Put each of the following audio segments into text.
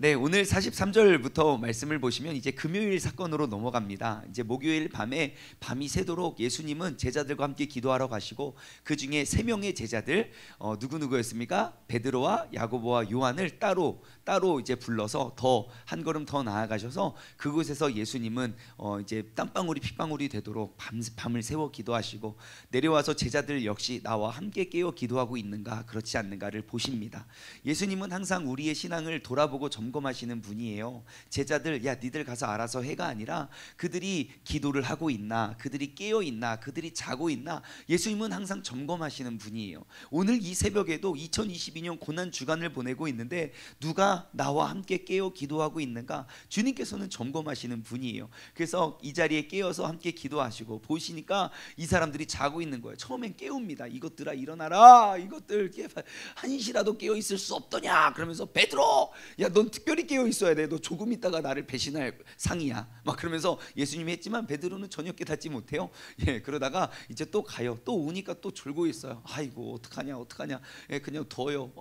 네, 오늘 43절부터 말씀을 보시면 이제 금요일 사건으로 넘어갑니다. 이제 목요일 밤이 새도록 예수님은 제자들과 함께 기도하러 가시고 그 중에 3명의 제자들 누구였습니까? 베드로와 야고보와 요한을 따로 이제 불러서 한 걸음 더 나아가셔서 그곳에서 예수님은 이제 땀방울이 핏방울이 되도록 밤을 새워 기도하시고 내려와서 제자들 역시 나와 함께 깨어 기도하고 있는가 그렇지 않는가를 보십니다. 예수님은 항상 우리의 신앙을 돌아보고 점검하시는 분이에요. 제자들 야 니들 가서 알아서 해가 아니라 그들이 기도를 하고 있나, 그들이 깨어 있나, 그들이 자고 있나, 예수님은 항상 점검하시는 분이에요. 오늘 이 새벽에도 2022년 고난 주간을 보내고 있는데 누가 나와 함께 깨어 기도하고 있는가, 주님께서는 점검하시는 분이에요. 그래서 이 자리에 깨어서 함께 기도하시고 보시니까 이 사람들이 자고 있는 거예요. 처음엔 깨웁니다. 이것들아 일어나라, 이것들 한시라도 깨어 있을 수 없더냐 그러면서 베드로 야 넌 특별히 깨어 있어야 돼. 너 조금 있다가 나를 배신할 상이야. 막 그러면서 예수님이 했지만 베드로는 전혀 깨닫지 못해요. 그러다가 이제 또 가요. 또 오니까 또 졸고 있어요. 아이고 어떡하냐. 그냥 더요.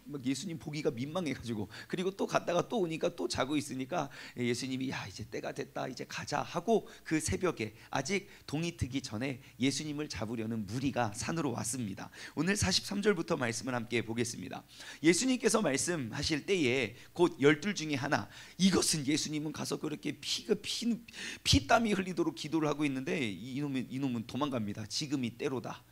막 예수님 보기가 민망해가지고. 그리고 또 갔다가 또 오니까 또 자고 있으니까 예수님이 야 이제 때가 됐다 이제 가자 하고 그 새벽에 아직 동이 트기 전에 예수님을 잡으려는 무리가 산으로 왔습니다. 오늘 43절부터 말씀을 함께 보겠습니다. 예수님께서 말씀하실 때에 곧 12 중에 하나, 이것은 예수님은 가서 그렇게 피땀이 흘리도록 기도를 하고 있는데 이놈은 도망갑니다. 지금이 때로다.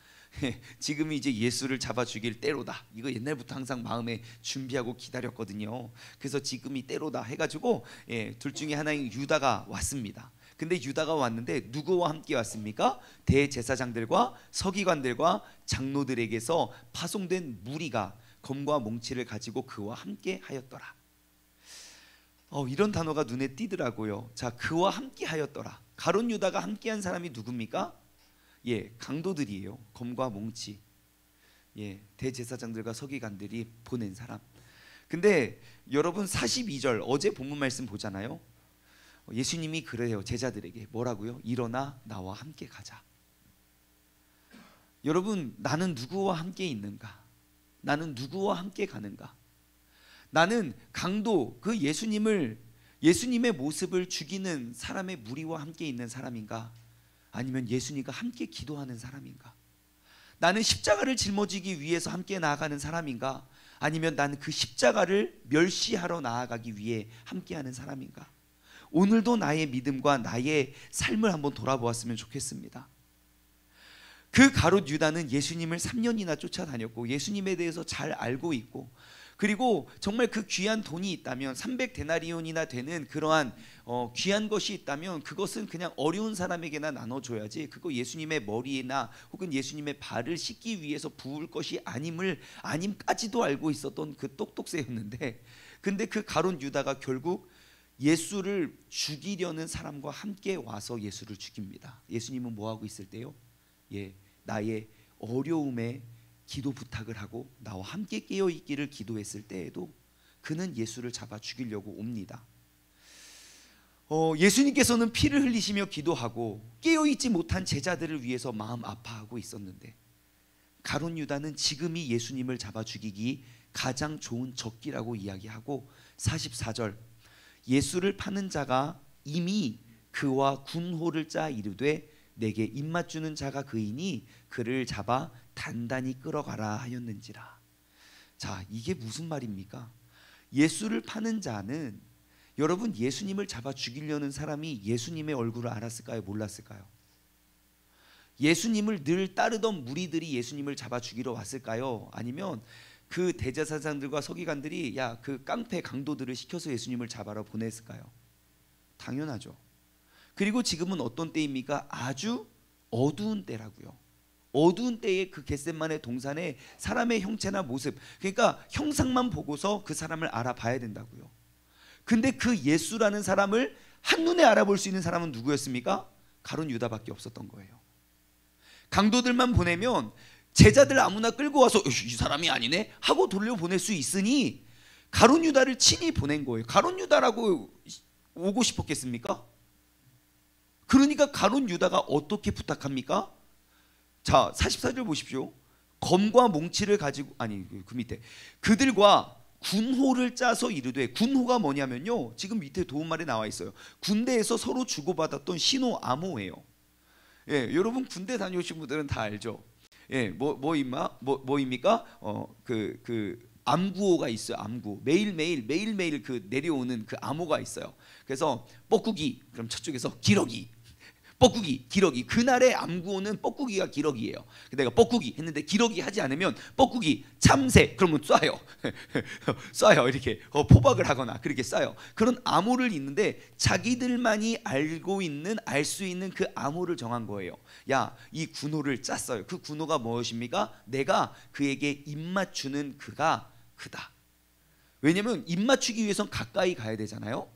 지금이 이제 예수를 잡아 죽일 때로다. 이거 옛날부터 항상 마음에 준비하고 기다렸거든요. 그래서 지금이 때로다 해가지고 둘 중에 하나인 유다가 왔습니다. 근데 유다가 왔는데 누구와 함께 왔습니까? 대제사장들과 서기관들과 장로들에게서 파송된 무리가 검과 몽치를 가지고 그와 함께 하였더라. 이런 단어가 눈에 띄더라고요. 자, 그와 함께 하였더라. 가룟 유다가 함께한 사람이 누굽니까? 강도들이에요. 검과 몽치. 대제사장들과 서기관들이 보낸 사람. 근데 여러분 42절 어제 본문 말씀 보잖아요. 예수님이 그래요. 제자들에게 뭐라고요? 일어나 나와 함께 가자. 여러분 나는 누구와 함께 있는가? 나는 누구와 함께 가는가? 나는 강도 그 예수님의 모습을 죽이는 사람의 무리와 함께 있는 사람인가? 아니면 예수님과 함께 기도하는 사람인가? 나는 십자가를 짊어지기 위해서 함께 나아가는 사람인가? 아니면 나는 그 십자가를 멸시하러 나아가기 위해 함께하는 사람인가? 오늘도 나의 믿음과 나의 삶을 한번 돌아보았으면 좋겠습니다. 그 가룟 유다는 예수님을 3년이나 쫓아다녔고 예수님에 대해서 잘 알고 있고, 그리고 정말 그 귀한 돈이 있다면 300데나리온이나 되는 그러한 귀한 것이 있다면 그것은 그냥 어려운 사람에게나 나눠줘야지, 그거 예수님의 머리나 혹은 예수님의 발을 씻기 위해서 부을 것이 아님까지도 알고 있었던 그 똑똑새였는데, 근데 그 가룟 유다가 결국 예수를 죽이려는 사람과 함께 와서 예수를 죽입니다. 예수님은 뭐하고 있을 때요? 나의 어려움에 기도 부탁을 하고 나와 함께 깨어있기를 기도했을 때에도 그는 예수를 잡아 죽이려고 옵니다. 예수님께서는 피를 흘리시며 기도하고 깨어있지 못한 제자들을 위해서 마음 아파하고 있었는데, 가룟 유다는 지금이 예수님을 잡아 죽이기 가장 좋은 적기라고 이야기하고 44절, 예수를 파는 자가 이미 그와 군호를 짜 이르되 내게 입맞추는 자가 그이니 그를 잡아 단단히 끌어가라 하였는지라. 자, 이게 무슨 말입니까? 예수를 파는 자는, 여러분 예수님을 잡아 죽이려는 사람이 예수님의 얼굴을 알았을까요? 몰랐을까요? 예수님을 늘 따르던 무리들이 예수님을 잡아 죽이러 왔을까요? 아니면 그 대제사장들과 서기관들이 그 깡패 강도들을 시켜서 예수님을 잡아러 보냈을까요? 당연하죠. 그리고 지금은 어떤 때입니까? 아주 어두운 때라고요. 어두운 때에 그 겟세마네 동산에 사람의 형체나 모습, 그러니까 형상만 보고서 그 사람을 알아봐야 된다고요. 근데 그 예수라는 사람을 한눈에 알아볼 수 있는 사람은 누구였습니까? 가룟 유다밖에 없었던 거예요. 강도들만 보내면 제자들 아무나 끌고 와서 이 사람이 아니네 하고 돌려보낼 수 있으니 가룟 유다를 친히 보낸 거예요. 가룟 유다라고 오고 싶었겠습니까? 그러니까 가룟 유다가 어떻게 부탁합니까? 자, 44절 보십시오. 검과 몽치를 가지고, 아니 그 밑에, 그들과 군호를 짜서 이르되, 군호가 뭐냐면요, 지금 밑에 도움말에 나와 있어요. 군대에서 서로 주고받았던 신호 암호예요. 예, 여러분 군대 다녀오신 분들은 다 알죠. 예, 뭐입니까? 암구호가 있어요. 암구. 매일매일 그 내려오는 그 암호가 있어요. 그래서 뻐꾸기, 그럼 저쪽에서 기러기. 뻐꾸기, 기러기. 그날의 암구호는 뻐꾸기가 기러기예요. 내가 뻐꾸기 했는데 기러기 하지 않으면 뻐꾸기, 참새, 그러면 쏴요. 쏴요. 이렇게 포박을 하거나 그렇게 쏴요. 그런 암호를 있는데 자기들만이 알 수 있는 그 암호를 정한 거예요. 야, 이 군호를 짰어요. 그 군호가 무엇입니까? 내가 그에게 입맞추는 그가 그다. 왜냐면 입맞추기 위해선 가까이 가야 되잖아요.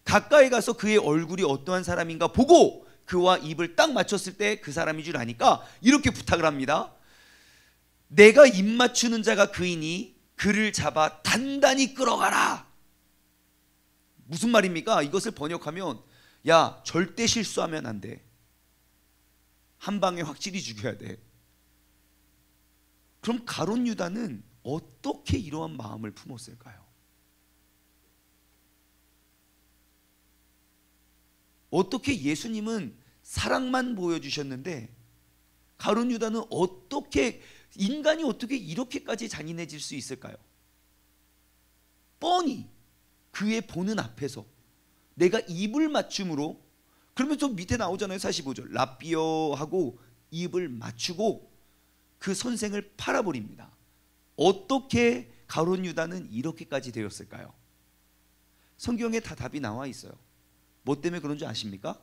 가까이 가서 그의 얼굴이 어떠한 사람인가 보고 그와 입을 딱 맞췄을 때 그 사람인 줄 아니까 이렇게 부탁을 합니다. 내가 입 맞추는 자가 그이니 그를 잡아 단단히 끌어가라. 무슨 말입니까? 이것을 번역하면, 야, 절대 실수하면 안 돼. 한 방에 확실히 죽여야 돼. 그럼 가룟 유다는 어떻게 이러한 마음을 품었을까요? 어떻게 예수님은 사랑만 보여주셨는데 가룟 유다는 인간이 어떻게 이렇게까지 잔인해질 수 있을까요? 뻔히 그의 보는 앞에서 내가 입을 맞춤으로, 그러면 좀 밑에 나오잖아요. 45절 라삐어 하고 입을 맞추고 그 선생을 팔아버립니다. 어떻게 가룟 유다는 이렇게까지 되었을까요? 성경에 다 답이 나와 있어요. 뭐 때문에 그런 줄 아십니까?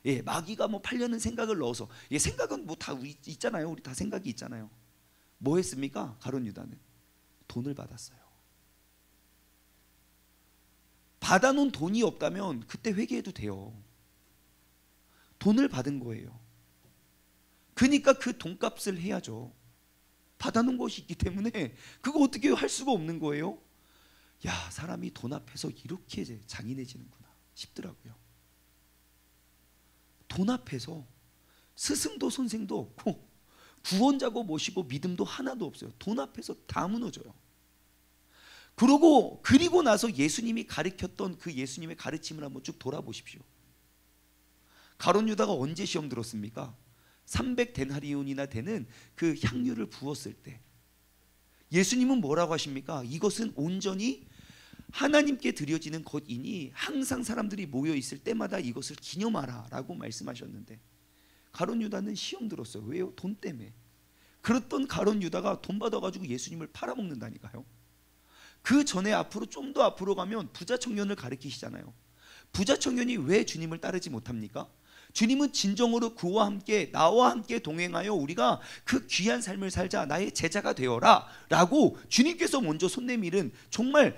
예, 마귀가 뭐 팔려는 생각을 넣어서, 예, 생각은 뭐 다 있잖아요. 우리 다 생각이 있잖아요. 뭐 했습니까? 가룟 유다는 돈을 받았어요. 받아놓은 돈이 없다면 그때 회개해도 돼요. 돈을 받은 거예요. 그러니까 그 돈값을 해야죠. 받아놓은 것이 있기 때문에 그거 어떻게 할 수가 없는 거예요. 야, 사람이 돈 앞에서 이렇게 잔인해지는구나 싶더라고요. 돈 앞에서 스승도 선생도 없고 구원자고 모시고 믿음도 하나도 없어요. 돈 앞에서 다 무너져요. 그리고 나서 예수님이 가르쳤던 그 예수님의 가르침을 한번 쭉 돌아보십시오. 가룟 유다가 언제 시험 들었습니까? 300데나리온이나 되는 그 향유를 부었을 때 예수님은 뭐라고 하십니까? 이것은 온전히 하나님께 드려지는 것이니 항상 사람들이 모여 있을 때마다 이것을 기념하라 라고 말씀하셨는데, 가룟 유다는 시험 들었어요. 왜요? 돈 때문에. 그랬던 가룟 유다가 돈 받아가지고 예수님을 팔아먹는다니까요. 그 전에 좀 더 앞으로 가면 부자 청년을 가리키시잖아요. 부자 청년이 왜 주님을 따르지 못합니까? 주님은 진정으로 그와 함께, 나와 함께 동행하여 우리가 그 귀한 삶을 살자, 나의 제자가 되어라 라고 주님께서 먼저 손 내밀은 정말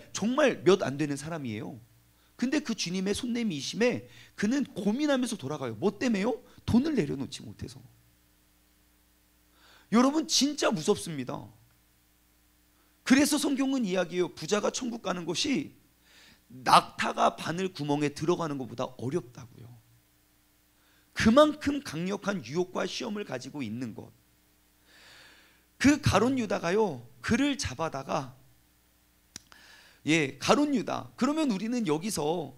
몇 안 되는 사람이에요. 근데 그 주님의 손 내미심에 그는 고민하면서 돌아가요. 뭐 때문에요? 돈을 내려놓지 못해서. 여러분, 진짜 무섭습니다. 그래서 성경은 이야기해요. 부자가 천국 가는 것이 낙타가 바늘 구멍에 들어가는 것보다 어렵다고요. 그만큼 강력한 유혹과 시험을 가지고 있는 것. 그 가룟 유다가요, 그를 잡아다가, 예, 가룟 유다. 그러면 우리는 여기서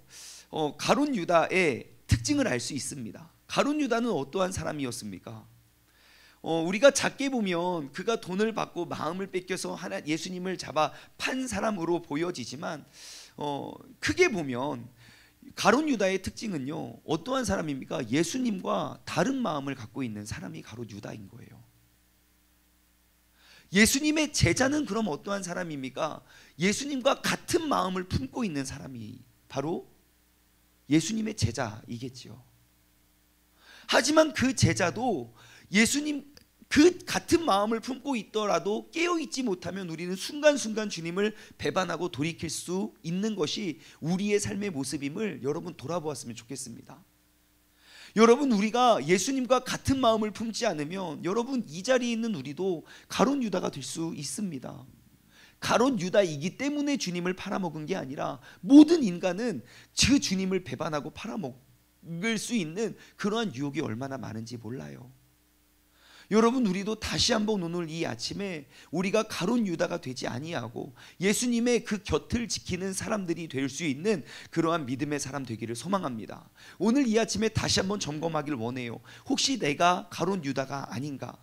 가룟 유다의 특징을 알 수 있습니다. 가룟 유다는 어떠한 사람이었습니까? 우리가 작게 보면 그가 돈을 받고 마음을 뺏겨서 예수님을 잡아 판 사람으로 보여지지만, 크게 보면 가룟 유다의 특징은요, 어떠한 사람입니까? 예수님과 다른 마음을 갖고 있는 사람이 가룟 유다인 거예요. 예수님의 제자는 그럼 어떠한 사람입니까? 예수님과 같은 마음을 품고 있는 사람이 바로 예수님의 제자이겠지요. 하지만 그 제자도 예수님 그 같은 마음을 품고 있더라도 깨어있지 못하면 우리는 순간순간 주님을 배반하고 돌이킬 수 있는 것이 우리의 삶의 모습임을 여러분 돌아보았으면 좋겠습니다. 여러분, 우리가 예수님과 같은 마음을 품지 않으면 여러분 이 자리에 있는 우리도 가룟 유다가 될 수 있습니다. 가룟 유다이기 때문에 주님을 팔아먹은 게 아니라 모든 인간은 그 주님을 배반하고 팔아먹을 수 있는 그러한 유혹이 얼마나 많은지 몰라요. 여러분, 우리도 다시 한번 오늘 이 아침에 우리가 가룟 유다가 되지 아니하고 예수님의 그 곁을 지키는 사람들이 될 수 있는 그러한 믿음의 사람 되기를 소망합니다. 오늘 이 아침에 다시 한번 점검하길 원해요. 혹시 내가 가룟 유다가 아닌가?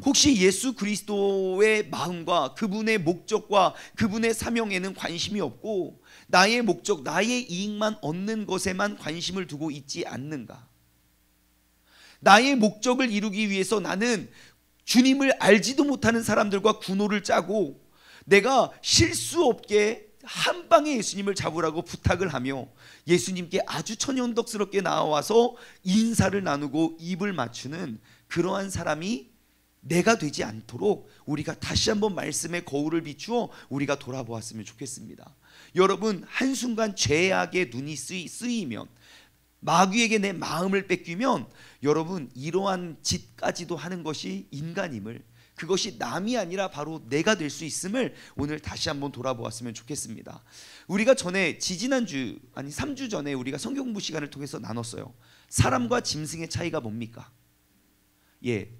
혹시 예수 그리스도의 마음과 그분의 목적과 그분의 사명에는 관심이 없고 나의 목적, 나의 이익만 얻는 것에만 관심을 두고 있지 않는가? 나의 목적을 이루기 위해서 나는 주님을 알지도 못하는 사람들과 군호를 짜고 내가 실수 없게 한 방에 예수님을 잡으라고 부탁을 하며 예수님께 아주 천연덕스럽게 나와서 인사를 나누고 입을 맞추는 그러한 사람이 내가 되지 않도록 우리가 다시 한번 말씀의 거울을 비추어 우리가 돌아보았으면 좋겠습니다. 여러분, 한순간 죄악의 눈이 쓰이면 마귀에게 내 마음을 뺏기면 여러분, 이러한 짓까지도 하는 것이 인간임을, 그것이 남이 아니라 바로 내가 될 수 있음을 오늘 다시 한번 돌아보았으면 좋겠습니다. 우리가 전에 지지난주 3주 전에 우리가 성경 공부 시간을 통해서 나눴어요. 사람과 짐승의 차이가 뭡니까?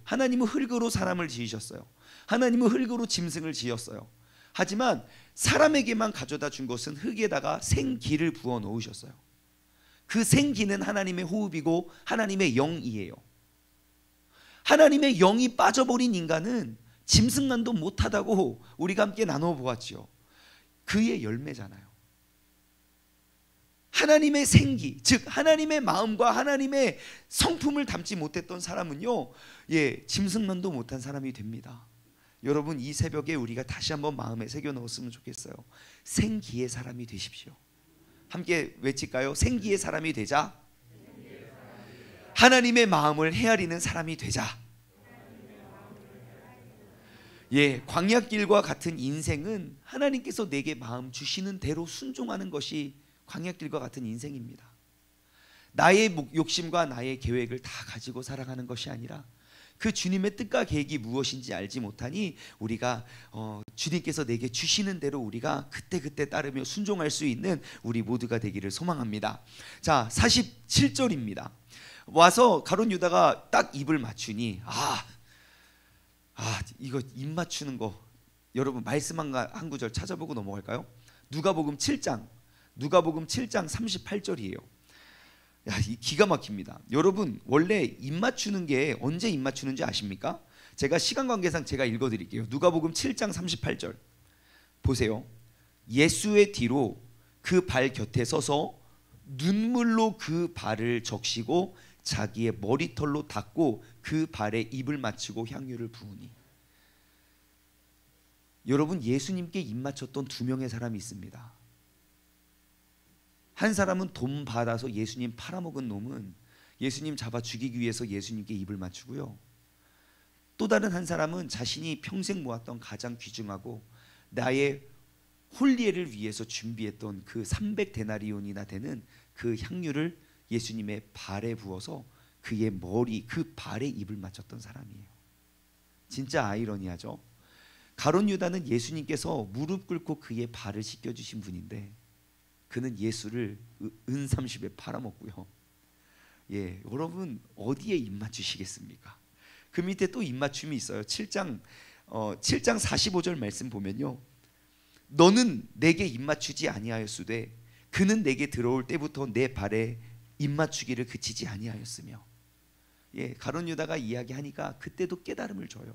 하나님은 흙으로 사람을 지으셨어요. 하나님은 흙으로 짐승을 지었어요. 하지만 사람에게만 가져다 준 것은 흙에다가 생기를 부어 넣으셨어요. 그 생기는 하나님의 호흡이고 하나님의 영이에요. 하나님의 영이 빠져버린 인간은 짐승만도 못하다고 우리가 함께 나눠보았지요. 그의 열매잖아요. 하나님의 생기, 즉 하나님의 마음과 하나님의 성품을 담지 못했던 사람은요, 짐승만도 못한 사람이 됩니다. 여러분, 이 새벽에 우리가 다시 한번 마음에 새겨 넣었으면 좋겠어요. 생기의 사람이 되십시오. 함께 외칠까요? 생기의 사람이 되자. 하나님의 마음을 헤아리는 사람이 되자. 광야길과 같은 인생은 하나님께서 내게 마음 주시는 대로 순종하는 것이 광야길과 같은 인생입니다. 나의 욕심과 나의 계획을 다 가지고 살아가는 것이 아니라 그 주님의 뜻과 계획이 무엇인지 알지 못하니 우리가 주님께서 내게 주시는 대로 우리가 그때그때 따르며 순종할 수 있는 우리 모두가 되기를 소망합니다. 자, 47절입니다. 와서 가룟 유다가 딱 입을 맞추니 이거 입 맞추는 거, 여러분 말씀 한 구절 찾아보고 넘어갈까요? 누가복음 7장 38절이에요. 이 기가 막힙니다. 여러분, 원래 입 맞추는 게 언제 입 맞추는지 아십니까? 제가 시간 관계상 제가 읽어드릴게요. 누가복음 7장 38절 보세요. 예수의 뒤로 그 발 곁에 서서 눈물로 그 발을 적시고 자기의 머리털로 닦고 그 발에 입을 맞추고 향유를 부으니. 여러분, 예수님께 입 맞췄던 두 명의 사람이 있습니다. 한 사람은 돈 받아서 예수님 팔아먹은 놈은 예수님 잡아 죽이기 위해서 예수님께 입을 맞추고요. 또 다른 한 사람은 자신이 평생 모았던 가장 귀중하고 나의 홀리에를 위해서 준비했던 그 300데나리온이나 되는 그 향유를 예수님의 발에 부어서 그의 머리, 그 발에 입을 맞췄던 사람이에요. 진짜 아이러니하죠. 가룟 유다는 예수님께서 무릎 꿇고 그의 발을 씻겨주신 분인데 그는 예수를 은 30에 팔아먹고요. 여러분, 어디에 입 맞추시겠습니까? 그 밑에 또 입 맞춤이 있어요. 7장 45절 말씀 보면요, 너는 내게 입 맞추지 아니하였으되 그는 내게 들어올 때부터 내 발에 입 맞추기를 그치지 아니하였으며. 가룟 유다가 이야기하니까 그때도 깨달음을 줘요.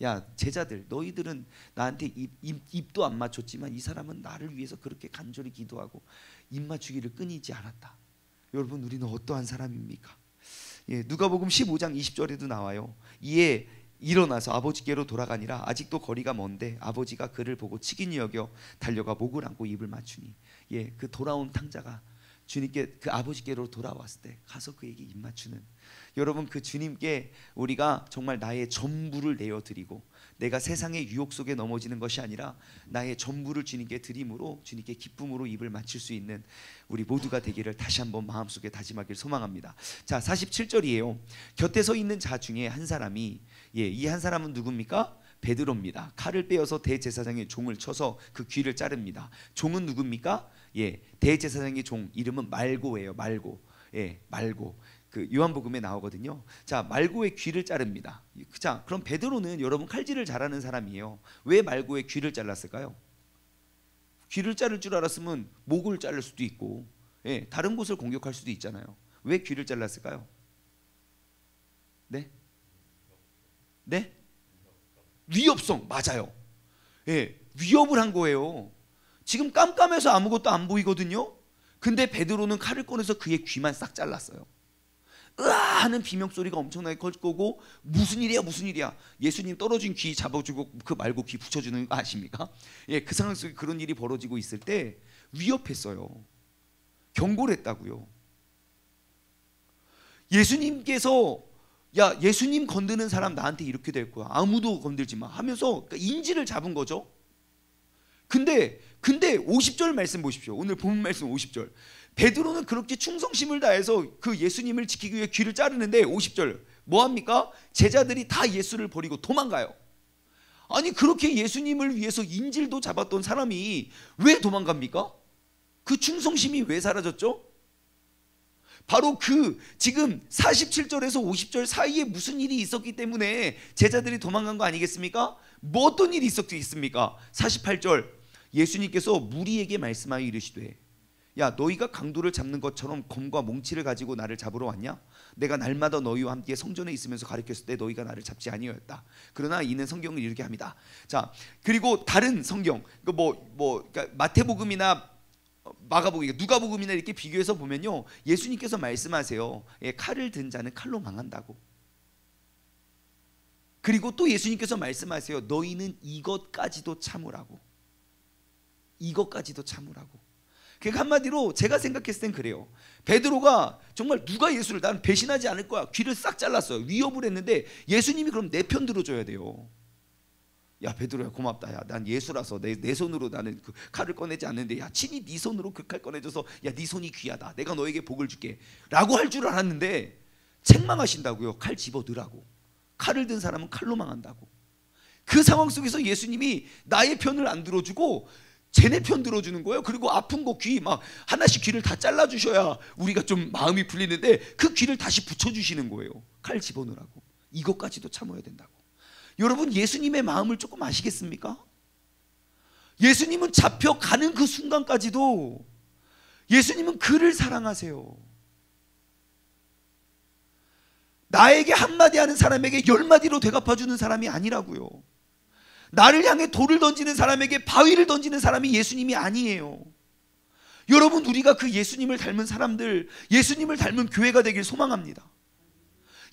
야, 제자들, 너희들은 나한테 입도 안 맞췄지만 이 사람은 나를 위해서 그렇게 간절히 기도하고 입 맞추기를 끊이지 않았다. 여러분, 우리는 어떠한 사람입니까? 누가복음 15장 20절에도 나와요. 이에 일어나서 아버지께로 돌아가니라. 아직도 거리가 먼데 아버지가 그를 보고 치긴히 여겨 달려가 목을 안고 입을 맞추니. 그 돌아온 탕자가 주님께, 그 아버지께로 돌아왔을 때 가서 그에게 입 맞추는, 여러분, 그 주님께 우리가 정말 나의 전부를 내어드리고 내가 세상의 유혹 속에 넘어지는 것이 아니라 나의 전부를 주님께 드림으로 주님께 기쁨으로 입을 맞출 수 있는 우리 모두가 되기를 다시 한번 마음속에 다짐하길 소망합니다. 자, 47절이에요. 곁에 서 있는 자 중에 한 사람이, 이 한 사람은 누굽니까? 베드로입니다. 칼을 빼어서 대제사장의 종을 쳐서 그 귀를 자릅니다. 종은 누굽니까? 대제사장의 종 이름은 말고예요. 말고. 말고. 그 요한복음에 나오거든요. 자, 말고의 귀를 자릅니다. 자, 그럼 베드로는 여러분 칼질을 잘하는 사람이에요. 왜 말고의 귀를 잘랐을까요? 귀를 자를 줄 알았으면 목을 자를 수도 있고, 예, 다른 곳을 공격할 수도 있잖아요. 왜 귀를 잘랐을까요? 네? 네? 위협성, 맞아요. 예, 위협을 한 거예요. 지금 깜깜해서 아무것도 안 보이거든요. 근데 베드로는 칼을 꺼내서 그의 귀만 싹 잘랐어요. 으아 하는 비명소리가 엄청나게 클 거고, 무슨 일이야 무슨 일이야, 예수님 떨어진 귀 잡아주고 그 말고 귀 붙여주는 거 아십니까? 예, 그 상황 속에 그런 일이 벌어지고 있을 때 위협했어요. 경고를 했다고요. 예수님께서 야, 예수님 건드는 사람 나한테 이렇게 될 거야, 아무도 건들지 마 하면서 인지를 잡은 거죠. 근데 50절 말씀 보십시오. 오늘 본 말씀 50절. 베드로는 그렇게 충성심을 다해서 그 예수님을 지키기 위해 귀를 자르는데 50절 뭐합니까? 제자들이 다 예수를 버리고 도망가요. 아니, 그렇게 예수님을 위해서 인질도 잡았던 사람이 왜 도망갑니까? 그 충성심이 왜 사라졌죠? 바로 그 지금 47절에서 50절 사이에 무슨 일이 있었기 때문에 제자들이 도망간 거 아니겠습니까? 뭐 어떤 일이 있었겠습니까? 48절 예수님께서 무리에게 말씀하여 이르시되, 야, 너희가 강도를 잡는 것처럼 검과 몽치를 가지고 나를 잡으러 왔냐? 내가 날마다 너희와 함께 성전에 있으면서 가르쳤을 때 너희가 나를 잡지 아니하였다. 그러나 이는 성경을 이렇게 합니다. 자, 그리고 다른 성경, 그러니까 마태복음이나 마가복음, 누가복음이나 이렇게 비교해서 보면요, 예수님께서 말씀하세요. 예, 칼을 든 자는 칼로 망한다고. 그리고 또 예수님께서 말씀하세요. 너희는 이것까지도 참으라고. 이것까지도 참으라고. 그러니까 한마디로 제가 생각했을 땐 그래요. 베드로가 정말 누가 예수를, 나는 배신하지 않을 거야, 귀를 싹 잘랐어요. 위협을 했는데 예수님이 그럼 내 편 들어줘야 돼요. 야, 베드로야 고맙다. 야, 난 예수라서 내 손으로 나는 그 칼을 꺼내지 않는데, 야, 친히 네 손으로 그 칼 꺼내줘서, 야, 네 손이 귀하다, 내가 너에게 복을 줄게 라고 할 줄 알았는데 책망하신다고요. 칼 집어넣으라고. 칼을 든 사람은 칼로 망한다고. 그 상황 속에서 예수님이 나의 편을 안 들어주고 쟤네 편 들어주는 거예요. 그리고 아픈 거 귀 막 하나씩 귀를 다 잘라주셔야 우리가 좀 마음이 풀리는데 그 귀를 다시 붙여주시는 거예요. 칼 집어넣으라고. 이것까지도 참아야 된다고. 여러분, 예수님의 마음을 조금 아시겠습니까? 예수님은 잡혀가는 그 순간까지도 예수님은 그를 사랑하세요. 나에게 한마디 하는 사람에게 10마디로 되갚아주는 사람이 아니라고요. 나를 향해 돌을 던지는 사람에게 바위를 던지는 사람이 예수님이 아니에요. 여러분, 우리가 그 예수님을 닮은 사람들, 예수님을 닮은 교회가 되길 소망합니다.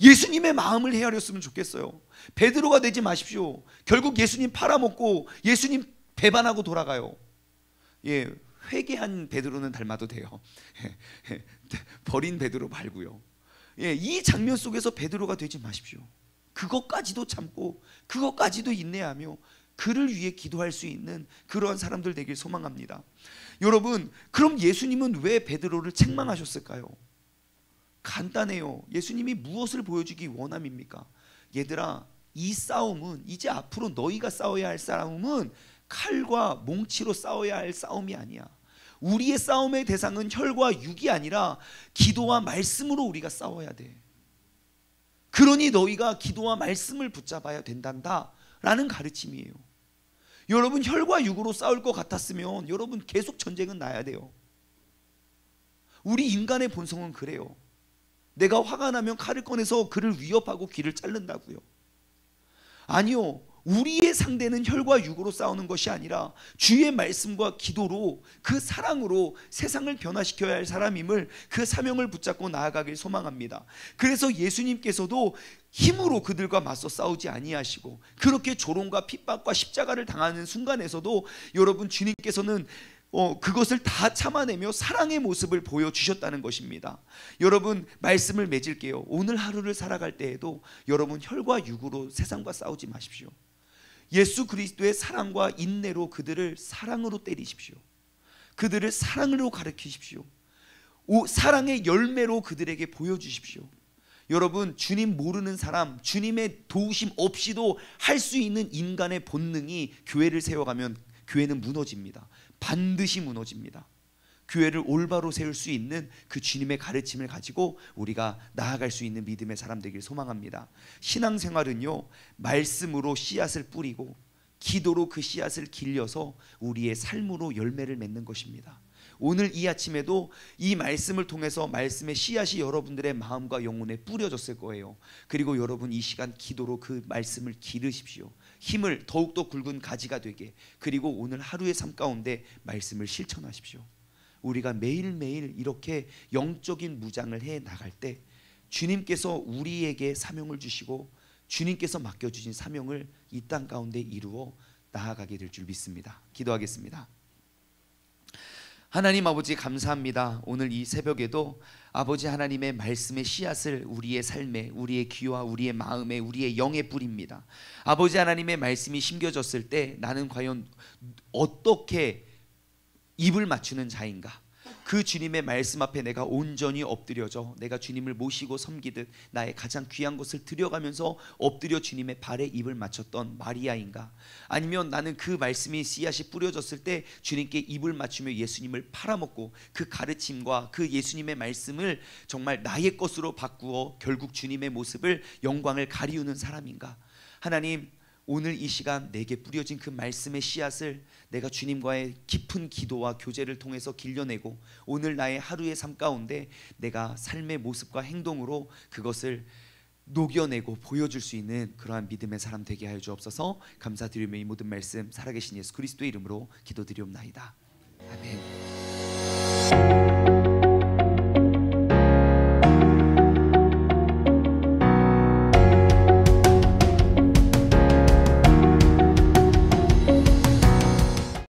예수님의 마음을 헤아렸으면 좋겠어요. 베드로가 되지 마십시오. 결국 예수님 팔아먹고 예수님 배반하고 돌아가요. 예, 회개한 베드로는 닮아도 돼요. 버린 베드로 말고요. 예, 이 장면 속에서 베드로가 되지 마십시오. 그것까지도 참고 그것까지도 인내하며 그를 위해 기도할 수 있는 그러한 사람들 되길 소망합니다. 여러분, 그럼 예수님은 왜 베드로를 책망하셨을까요? 간단해요. 예수님이 무엇을 보여주기 원함입니까? 얘들아, 이 싸움은 이제 앞으로 너희가 싸워야 할 싸움은 칼과 몽치로 싸워야 할 싸움이 아니야. 우리의 싸움의 대상은 혈과 육이 아니라 기도와 말씀으로 우리가 싸워야 돼. 그러니 너희가 기도와 말씀을 붙잡아야 된단다 라는 가르침이에요. 여러분, 혈과 육으로 싸울 것 같았으면 여러분 계속 전쟁은 나야 돼요. 우리 인간의 본성은 그래요. 내가 화가 나면 칼을 꺼내서 그를 위협하고 귀를 자른다고요. 아니요, 우리의 상대는 혈과 육으로 싸우는 것이 아니라 주의 말씀과 기도로, 그 사랑으로 세상을 변화시켜야 할 사람임을, 그 사명을 붙잡고 나아가길 소망합니다. 그래서 예수님께서도 힘으로 그들과 맞서 싸우지 아니하시고 그렇게 조롱과 핍박과 십자가를 당하는 순간에서도 여러분, 주님께서는 그것을 다 참아내며 사랑의 모습을 보여주셨다는 것입니다. 여러분, 말씀을 맺을게요. 오늘 하루를 살아갈 때에도 여러분, 혈과 육으로 세상과 싸우지 마십시오. 예수 그리스도의 사랑과 인내로 그들을 사랑으로 때리십시오. 그들을 사랑으로 가르치십시오. 사랑의 열매로 그들에게 보여주십시오. 여러분, 주님 모르는 사람, 주님의 도우심 없이도 할 수 있는 인간의 본능이 교회를 세워가면 교회는 무너집니다. 반드시 무너집니다. 교회를 올바로 세울 수 있는 그 주님의 가르침을 가지고 우리가 나아갈 수 있는 믿음의 사람 되길 소망합니다. 신앙생활은요, 말씀으로 씨앗을 뿌리고 기도로 그 씨앗을 길려서 우리의 삶으로 열매를 맺는 것입니다. 오늘 이 아침에도 이 말씀을 통해서 말씀의 씨앗이 여러분들의 마음과 영혼에 뿌려졌을 거예요. 그리고 여러분 이 시간 기도로 그 말씀을 기르십시오. 힘을 더욱더 굵은 가지가 되게. 그리고 오늘 하루의 삶 가운데 말씀을 실천하십시오. 우리가 매일매일 이렇게 영적인 무장을 해 나갈 때 주님께서 우리에게 사명을 주시고 주님께서 맡겨주신 사명을 이 땅 가운데 이루어 나아가게 될 줄 믿습니다. 기도하겠습니다. 하나님 아버지 감사합니다. 오늘 이 새벽에도 아버지 하나님의 말씀의 씨앗을 우리의 삶에, 우리의 귀와 우리의 마음에, 우리의 영에 뿌립니다. 아버지 하나님의 말씀이 심겨졌을 때 나는 과연 어떻게 입을 맞추는 자인가? 그 주님의 말씀 앞에 내가 온전히 엎드려져 내가 주님을 모시고 섬기듯 나의 가장 귀한 것을 드려가면서 엎드려 주님의 발에 입을 맞췄던 마리아인가? 아니면 나는 그 말씀이 씨앗이 뿌려졌을 때 주님께 입을 맞추며 예수님을 팔아먹고 그 가르침과 그 예수님의 말씀을 정말 나의 것으로 바꾸어 결국 주님의 모습을, 영광을 가리우는 사람인가? 하나님, 오늘 이 시간 내게 뿌려진 그 말씀의 씨앗을 내가 주님과의 깊은 기도와 교제를 통해서 길려내고 오늘 나의 하루의 삶 가운데 내가 삶의 모습과 행동으로 그것을 녹여내고 보여줄 수 있는 그러한 믿음의 사람 되게 하여 주옵소서. 감사드리며 이 모든 말씀 살아계신 예수 그리스도의 이름으로 기도드리옵나이다. 아멘.